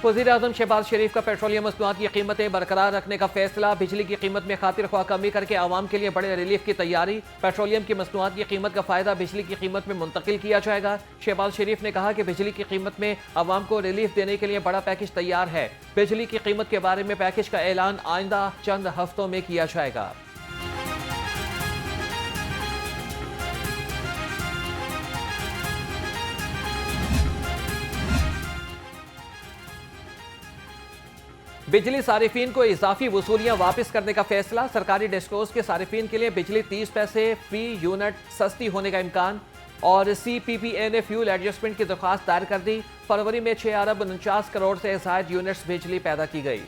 वज़ीर-ए-आज़म शहबाज शरीफ का पेट्रोलियम मसनूआत की कीमतें बरकरार रखने का फैसला। बिजली की कीमत में खातिर ख्वाह कमी करके आवाम के लिए बड़े रिलीफ की तैयारी। पेट्रोलियम की मसनूआत की कीमत का फायदा बिजली की कीमत में मुंतकिल किया जाएगा। शहबाज शरीफ ने कहा कि बिजली की कीमत में आवाम को रिलीफ देने के लिए बड़ा पैकेज तैयार है। बिजली की कीमत के बारे में पैकेज का ऐलान आइंदा चंद हफ्तों में किया जाएगा। बिजली सारिफीन को इजाफी वसूलियां वापस करने का फैसला। सरकारी डेस्कोस के सारिफीन के लिए बिजली 30 पैसे फी यूनिट सस्ती होने का इम्कान। और CPPA ने फ्यूल एडजस्टमेंट की दरख्वास्त दायर कर दी। फरवरी में 6 अरब 49 करोड़ से ज़ायद यूनिट्स बिजली पैदा की गई।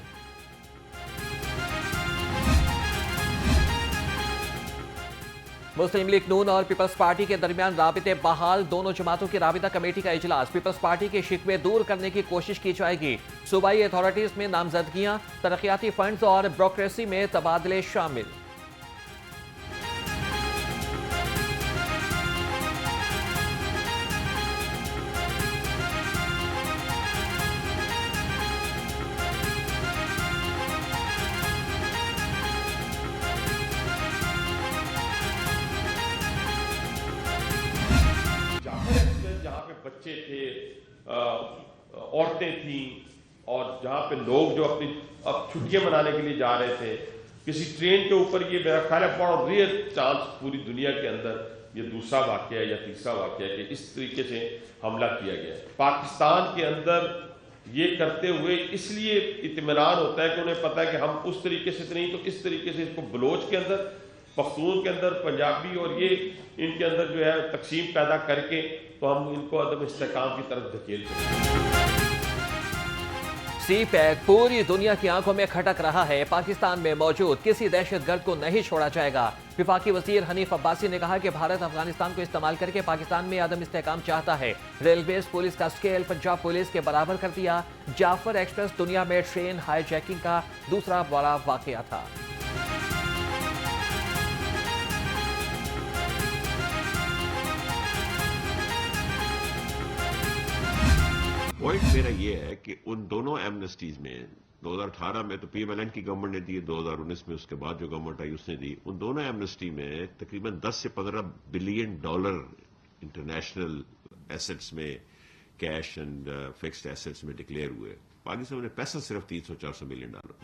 मुस्लिम लीग नून और पीपल्स पार्टी के दरमियान राबिते बहाल। दोनों जमातों की राबिता कमेटी का इजलास। पीपल्स पार्टी के शिकवे दूर करने की कोशिश की जाएगी। सूबाई अथॉरिटीज में नामजदगियां, तरक्याती फंड्स और ब्यूरोक्रेसी में तबादले शामिल। जहाँ पे बच्चे थे, औरतें थीं और जहाँ पे लोग जो अपनी अब छुट्टियां मनाने के लिए जा रहे थे, किसी ट्रेन के ऊपर, ये मेरा ख्याल है बहुत रेयर चांस पूरी दुनिया के अंदर ये दूसरा वाकया या तीसरा वाकया कि इस तरीके से हमला किया गया है। पाकिस्तान के अंदर ये करते हुए इसलिए इत्मीनान होता है कि उन्हें पता है कि हम उस तरीके से नहीं तो इस तरीके से इसको बलोच के अंदर, पख्तून के अंदर, पंजाबी और ये इनके अंदर जो है तकसीम पैदा करके तो हम इनको अदम इस्तेहकाम की तरफ धकेल सकते। CPEC पूरी दुनिया की आंखों में खटक रहा है। पाकिस्तान में मौजूद किसी दहशतगर्द को नहीं छोड़ा जाएगा। विफाकी वजीर हनीफ अब्बासी ने कहा कि भारत अफगानिस्तान को इस्तेमाल करके पाकिस्तान में अदम इस्तेहकाम चाहता है। रेलवेज पुलिस का स्केल पंजाब पुलिस के बराबर कर दिया। जाफर एक्सप्रेस दुनिया में ट्रेन हाईजैकिंग का दूसरा बड़ा वाकया था। पॉइंट मेरा ये है कि उन दोनों एमनेस्टीज में 2018 में तो PMLN की गवर्नमेंट ने दी, 2019 में उसके बाद जो गवर्नमेंट आई उसने दी। उन दोनों एमनेस्टी में तकरीबन 10 से 15 बिलियन डॉलर इंटरनेशनल एसेट्स में, कैश एंड फिक्स्ड एसेट्स में डिक्लेयर हुए। पाकिस्तान ने पैसा सिर्फ 300-400 मिलियन डॉलर।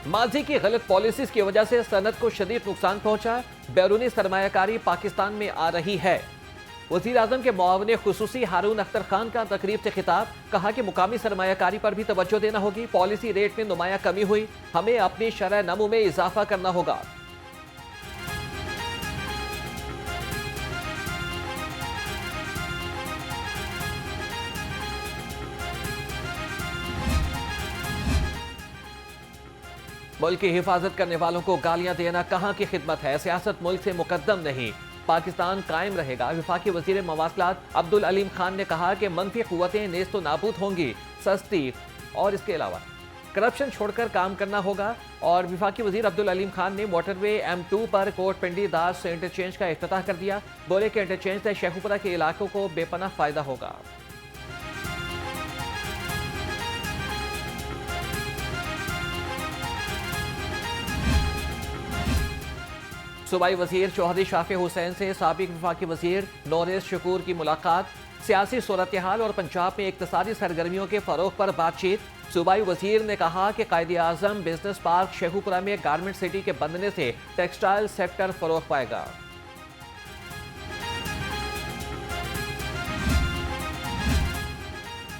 माजी की गलत पॉलिसीज की वजह से सनत को शदीद नुकसान पहुंचा। बैरूनी सरमायाकारी पाकिस्तान में आ रही है। वज़ीर आज़म के मुआविन खुसूसी हारून अख्तर खान का तकरीब से खिताब। कहा कि मुकामी सरमायाकारी पर भी तवज्जो देना होगी। पॉलिसी रेट में नुमाया कमी हुई, हमें अपनी शरह नमू में इजाफा करना होगा। मुल्क की हिफाजत करने वालों को गालियां देना कहां की खिदमत है। सियासत मुल्क से मुकद्दम नहीं, पाकिस्तान कायम रहेगा। वफाकी वजीर मवासलात अब्दुल अलीम खान ने कहा कि मनफी कुव्वतें नेस्तो नाबूद होंगी, सस्ती और इसके अलावा करप्शन छोड़कर काम करना होगा। और वफाकी वजीर अब्दुल अलीम खान ने मोटरवे M2 पर कोट पिंडी दास से इंटरचेंज का इफ्तिताह कर दिया। बोले कि इंटरचेंज से शेखुपुरा के इलाकों को बेपनाह फायदा होगा। सूबाई वजीर चौधरी शाफी हुसैन से साबिक वफाकी वजीर नौरेज शकूर की मुलाकात। सियासी सूरत हाल और पंजाब में इक्तिसादी सरगर्मियों के फरोग पर बातचीत। सूबाई वजीर ने कहा कि कायदे आजम बिजनेस पार्क शेखुपुरा में गारमेंट सिटी के बनने से टेक्सटाइल सेक्टर फरोग पाएगा।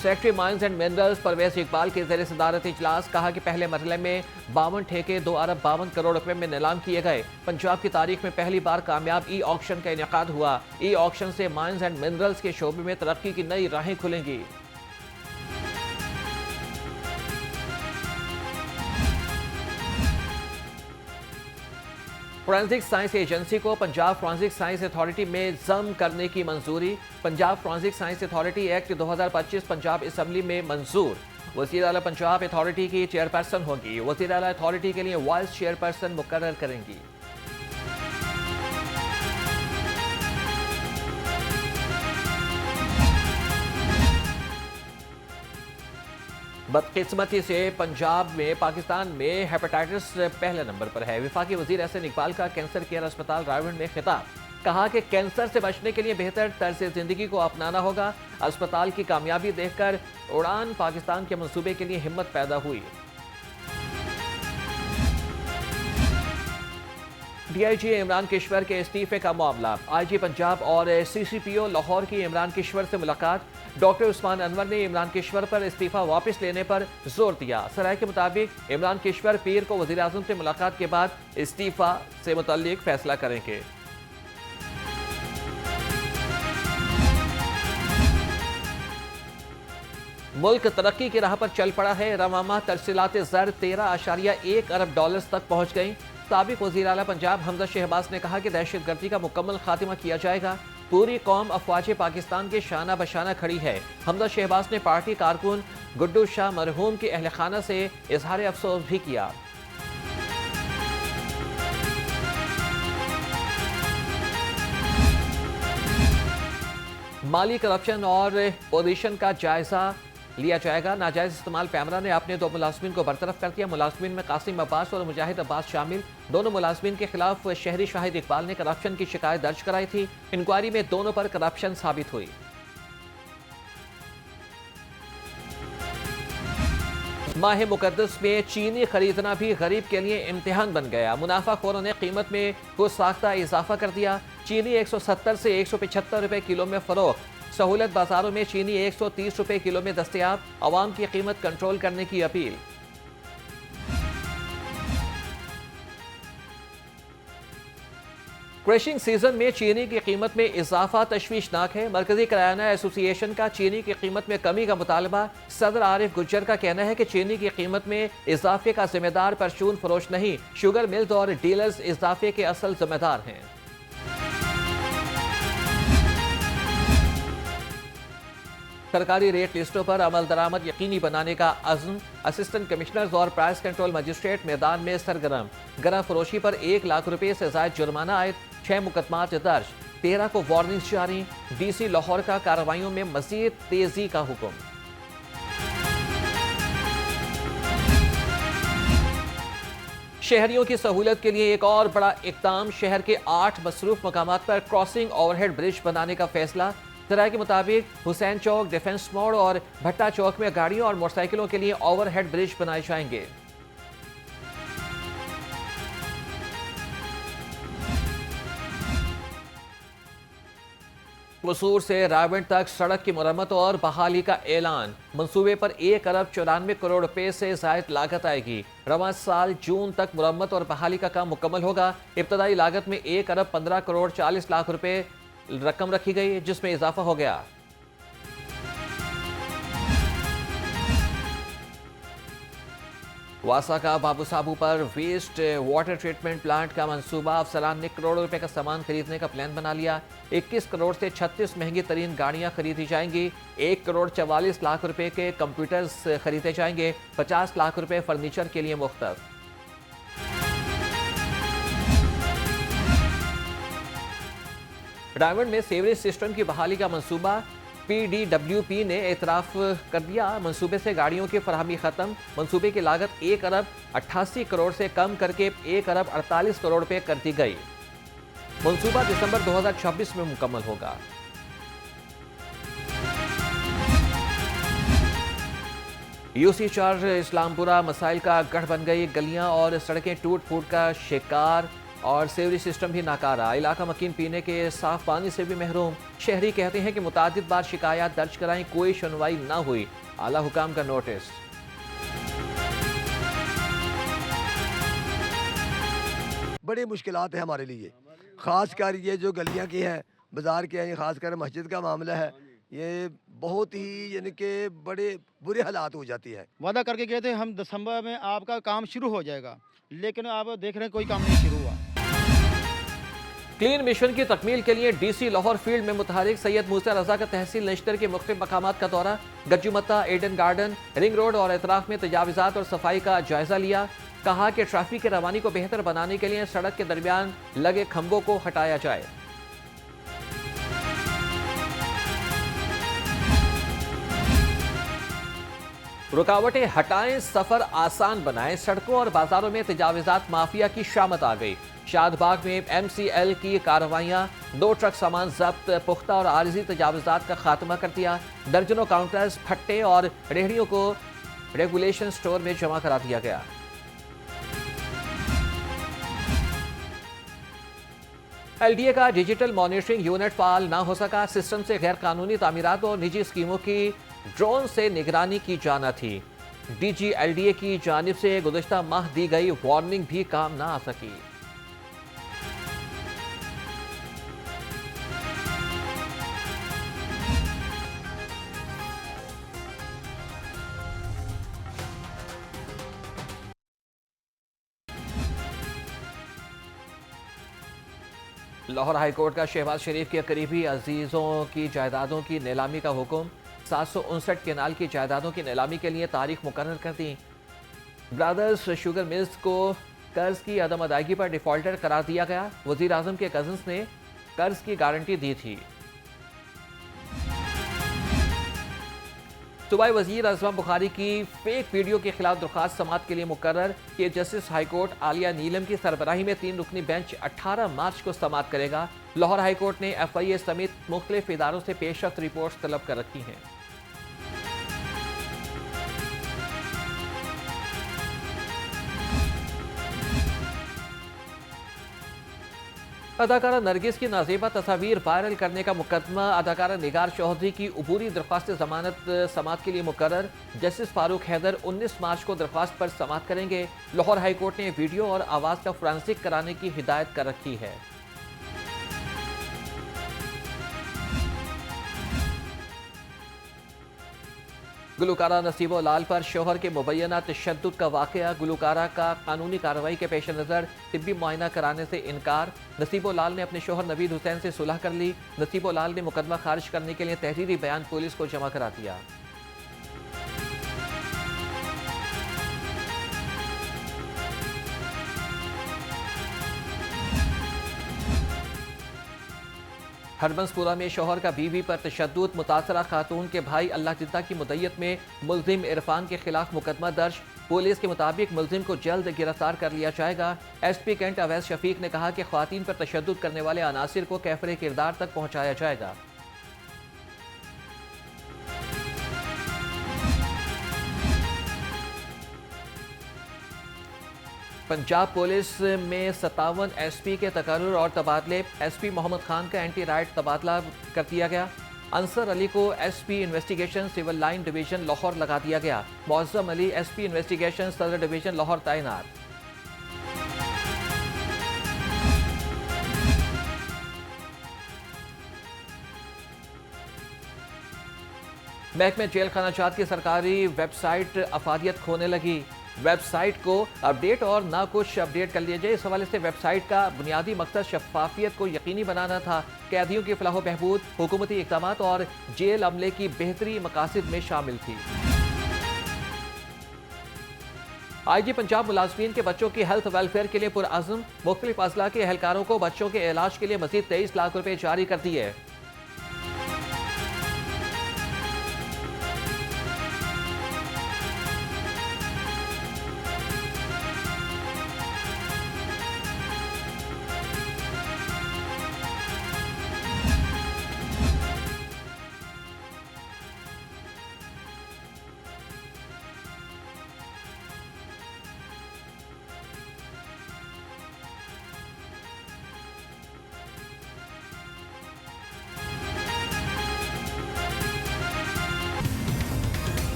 Secretary mines and minerals Parvez Iqbal के ज़ेर सदारत इजलास। कहा कि पहले मरहले में 52 ठेके 2 अरब 52 करोड़ रुपए में नीलाम किए गए। पंजाब की तारीख में पहली बार कामयाब ई ऑक्शन का इनेकाद हुआ। ई ऑक्शन से माइंस एंड मिनरल्स के शोबे में तरक्की की नई राहें खुलेंगी। फोरेंसिक साइंस एजेंसी को पंजाब फोरेंसिक साइंस अथॉरिटी में जम करने की मंजूरी। Punjab forensic science authority act 2025 Punjab assembly में मंजूर। वज़ीर आला पंजाब अथॉरिटी की चेयरपर्सन होगी। वज़ीर आला अथॉरिटी के लिए वाइस चेयरपर्सन मुकर्रर करेंगी। बदकिस्मती से पंजाब में पाकिस्तान में हेपेटाइटिस पहले नंबर पर है। वफाकी वजीर एहसन इकबाल का कैंसर केयर अस्पताल रायगढ़ में खिताब। कहा कि कैंसर से बचने के लिए बेहतर तर्ज जिंदगी को अपनाना होगा। अस्पताल की कामयाबी देखकर उड़ान पाकिस्तान के मंसूबे के लिए हिम्मत पैदा हुई। डीआईजी इमरान किश्वर के इस्तीफे का मामला। आईजी पंजाब और सीसीपीओ लाहौर की इमरान किश्वर से मुलाकात। डॉक्टर उस्मान अनवर ने इमरान किश्वर पर इस्तीफा वापस लेने पर जोर दिया। सराय के मुताबिक इमरान किश्वर पीर को वजीर आजम से मुलाकात के बाद इस्तीफा से मुतल्लिक फैसला करेंगे। मुल्क तरक्की की राह पर चल पड़ा है। रवामा तरसीलात ज़र 13.1 अरब डॉलर्स तक पहुंच गई। साबिक वज़ीर आला पंजाब हमजा शहबाज ने कहा कि दहशतगर्दी का मुकम्मल खात्मा किया जाएगा। पूरी कौम अफवाज पाकिस्तान के शाना बशाना खड़ी है। हमजा शहबाज ने पार्टी कारकुन गुड्डू शाह मरहूम के अहल खाना से इजहार अफसोस भी किया। माली करप्शन और पोजीशन का जायजा लिया जाएगा। नाजायज इस्तेमाल पैमरा ने अपने 2 मुलाजमीन को बरतरफ कर दिया। मुलाजमीन में कासिम अब्बास और मुजाहिद अब्बास शामिल। दोनों मुलाजमीन के खिलाफ शहरी शाहिद इकबाल ने करप्शन की शिकायत दर्ज कराई थी। इंक्वायरी में दोनों पर करप्शन साबित हुई। माह मुकद्दस में चीनी खरीदना भी गरीब के लिए इम्तिहान बन गया। मुनाफाखोरों ने कीमत में खुद साख्ता इजाफा कर दिया। चीनी 170 से 175 रुपए किलो में फरोख्त। सहूलत बाजारों में चीनी 130 रुपए किलो में दस्तयाब। आवाम की कीमत कंट्रोल करने की अपील। क्रशिंग सीजन में चीनी की कीमत में इजाफा तशवीशनाक है। मरकजी करायाना एसोसिएशन का चीनी की कीमत में कमी का मुतालबा। सदर आरिफ गुज्जर का कहना है कि चीनी की कीमत में इजाफे का जिम्मेदार परचून फरोश नहीं, शुगर मिल्स और डीलर्स इजाफे के असल जिम्मेदार हैं। सरकारी रेट लिस्टों पर अमल दरामद यकीनी बनाने का अज़्म। असिस्टेंट कमिश्नर्स और प्राइस कंट्रोल मजिस्ट्रेट मैदान में सरगर्म। गरम फरोशी पर 1 लाख रुपए से ज़ायद जुर्माना आयद। 6 मुकदमात दर्ज। 13 को वार्निंग्स जारी। डीसी लाहौर का कार्रवाइयों में मजीद तेजी का हुक्म। शहरियों की सहूलत के लिए एक और बड़ा इक़दाम। शहर के 8 मसरूफ मकामात पर क्रॉसिंग ओवरहेड ब्रिज बनाने का फैसला। जराये के मुताबिक हुसैन चौक, डिफेंस मोड़ और भट्टा चौक में गाड़ियों और मोटरसाइकिलों के लिए ओवरहेड ब्रिज बनाए जाएंगे। कसूर से रायगढ़ तक सड़क की मुरम्मत और बहाली का ऐलान। मंसूबे पर 1 अरब 94 करोड़ रुपए से जायद लागत आएगी। रवां साल जून तक मुरम्मत और बहाली का काम मुकम्मल होगा। इब्तदाई लागत में 1 अरब 15 करोड़ 40 लाख रुपए रकम रखी गई, जिसमें इजाफा हो गया। वासा का बाबू साबू पर वेस्ट वाटर ट्रीटमेंट प्लांट का मंसूबा। अफसरान ने करोड़ों रुपए का सामान खरीदने का प्लान बना लिया। 21 करोड़ से 36 महंगी तरीन गाड़ियां खरीदी जाएंगी। 1 करोड़ 44 लाख रुपए के कंप्यूटर्स खरीदे जाएंगे। 50 लाख रुपए फर्नीचर के लिए मुख्तफ। रायगढ़ में सीवरेज सिस्टम की बहाली का मंसूबा। PDWP ने एतराफ कर दिया। मंसूबे से गाड़ियों की फराहमी खत्म। मंसूबे की लागत 1 अरब 88 करोड़ से कम करके 1 अरब 48 करोड़ रुपए कर दी गई। मंसूबा दिसंबर 2026 में मुकम्मल होगा। यूसी 4 इस्लामपुरा मसाइल का गढ़ बन गई। गलियां और सड़कें टूट फूट का शिकार और सीवरेज सिस्टम भी नाकारा। इलाका मकीन पीने के साफ पानी से भी महरूम। शहरी कहते हैं कि मुतादिद बार शिकायत दर्ज कराई, कोई सुनवाई ना हुई। आला हुकाम का नोटिस। बड़ी मुश्किलात है हमारे लिए, खासकर ये जो गलियां की हैं, बाजार के हैं, खासकर मस्जिद का मामला है, ये बहुत ही यानी कि बड़े बुरे हालात हो जाती है। वादा करके गए थे हम दिसंबर में आपका काम शुरू हो जाएगा, लेकिन आप देख रहे हैं कोई काम नहीं शुरू हुआ। क्लीन मिशन की तकमील के लिए डीसी लाहौर फील्ड में मुतहरिक सैयद मूसा रजा का तहसील नश्तर के मुख्तलिफ मकामात का दौरा। गज्जुमत्ता, एडन गार्डन, रिंग रोड और एतराफ में तजावीज़ात और सफाई का जायजा लिया। कहा कि ट्रैफिक की रवानी को बेहतर बनाने के लिए सड़क के दरमियान लगे खंभों को हटाया जाए। रुकावटें हटाएं, सफर आसान बनाएं। सड़कों और बाजारों में तजावुजात माफिया की शामत आ गई। शादबाग में MCL की कार्रवाइयां, 2 ट्रक सामान जब्त, पुख्ता और आरिजी तजावुजात का खात्मा कर दिया। दर्जनों काउंटर्स, फट्टे और रेहड़ियों को रेगुलेशन स्टोर में जमा करा दिया गया। LDA का डिजिटल मॉनिटरिंग यूनिट फाल ना हो सका। सिस्टम से गैर कानूनी तामीरात और निजी स्कीमों की ड्रोन से निगरानी की जाना थी। DG LDA की जानिब से गुज़श्ता माह दी गई वार्निंग भी काम ना आ सकी। लाहौर हाईकोर्ट का शहबाज शरीफ के करीबी अजीज़ों की जायदादों की नीलामी का हुक्म। 759 केनाल की जायदादों की नीलामी के लिए तारीख मुकर्रर कर दी। ब्रदर्स शुगर मिल्स को कर्ज की अदम अदायगी पर डिफॉल्टर करार दिया गया। वजीर आजम के कजन्स ने कर्ज की गारंटी दी थी। सूबाई वजीर अजम बुखारी की फेक वीडियो के खिलाफ दरख्वास्त समाअत के लिए मुकर्रर कि जस्टिस हाईकोर्ट आलिया नीलम की सरबराही में 3 रुकनी बेंच 18 मार्च को समाअत करेगा। लाहौर हाईकोर्ट ने FIA समेत मुख्तलिफ इदारों से पेशरफ्त रिपोर्ट तलब कर रखी हैं। अदाकारा नरगिस की नाजेबा तस्वीर वायरल करने का मुकदमा अदाकारा निगार चौधरी की अबूरी दरख्वास्त जमानत समाअत के लिए मुकर्रर। जस्टिस फारूक हैदर 19 मार्च को दरख्वास्त पर समाअत करेंगे। लाहौर हाईकोर्ट ने वीडियो और आवाज़ का फोरेंसिक कराने की हिदायत कर रखी है। गुलकारा नसीबो लाल पर शोहर के मुबैना तशद्दुद का वाक़या। गुलकारा का कानूनी कार्रवाई के पेश नज़र तिब्बी मुआयना कराने से इनकार। नसीबो लाल ने अपने शोहर नवीद हुसैन से सुलह कर ली। नसीबो लाल ने मुकदमा खारिज करने के लिए तहरीरी बयान पुलिस को जमा करा दिया। हरबंसपुरा में शोहर का बीवी पर तशद्दुद। मुतासरा खातून के भाई अल्लाह जिद्दा की मुद्दत में मुल्जिम इरफान के खिलाफ मुकदमा दर्ज। पुलिस के मुताबिक मुल्जिम को जल्द गिरफ्तार कर लिया जाएगा। SP कैंट अवैस शफीक ने कहा कि ख्वातीन पर तशद्दुद करने वाले अनासिर को कैफरे किरदार तक पहुंचाया जाएगा। पंजाब पुलिस में 57 SP के तकर्रुर और तबादले। SP मोहम्मद खान का एंटी राइट तबादला कर दिया गया। अंसर अली को SP investigation civil line division Lahore लगा दिया गया। Moazzam Ali SP investigation Saddar division Lahore तैनात। महकमे जेल खानाजात की सरकारी वेबसाइट अफादियत खोने लगी। वेबसाइट को अपडेट और ना कुछ अपडेट कर लिया जाए। इस हवाले से वेबसाइट का बुनियादी मकसद शफाफियत को यकीनी बनाना था। कैदियों की फलाह बहबूद, हुकूमती इक़दामात और जेल अमले की बेहतरी मकासद में शामिल थी। IG पंजाब मुलाजमीन के बच्चों की हेल्थ वेलफेयर के लिए पुरअज़्म। मुख्तलिफ अज़ला के एहलकारों को बच्चों के इलाज के लिए मज़ीद 23 लाख रुपए जारी कर दिए।